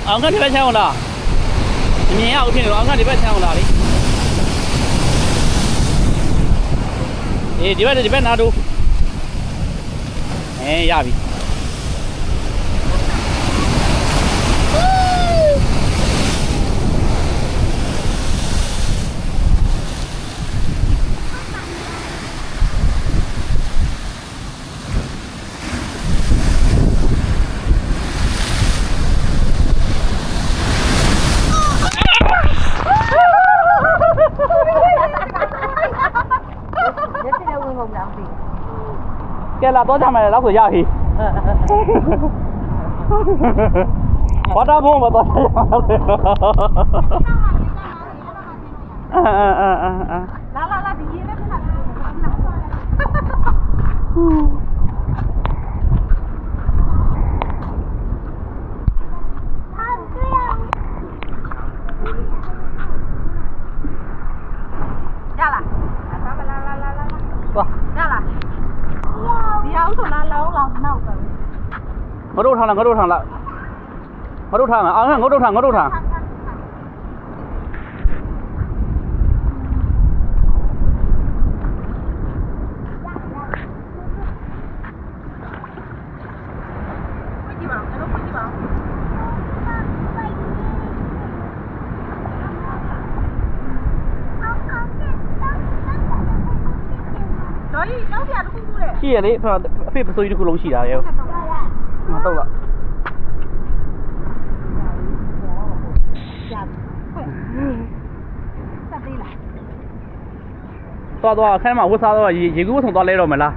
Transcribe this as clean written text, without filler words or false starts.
အောင်ခက်ဒီဘက်ချမ်းအောင်လားမြင်ရအောင်ဖြစ်နေတော့အောင်ခက်ဒီဘက်ချမ်းအောင်လားလေအေးဒီဘက်နာတူရပြီကဲလာတော့ကြမယ်လောက်ဆိုရပြီဘာတာဘုံမတော့ရအောင်လာဒီရေးနဲ့ခဏရလာသွားရလာဒီအောင်ဆိုလာလောင်းနောက်ပဲငါတို့ထားလားငါတို့ထားမှာအောင်ငါတို့ထားရှိရလေအဖေပစိုးကြီးတစ်ခုလုံးရှိတာရဲ့မတော့လားသွားအခန်းမှာဝတ်စားတော့ရေကူးဝတ်ဆောင်သွားလဲတော့မလား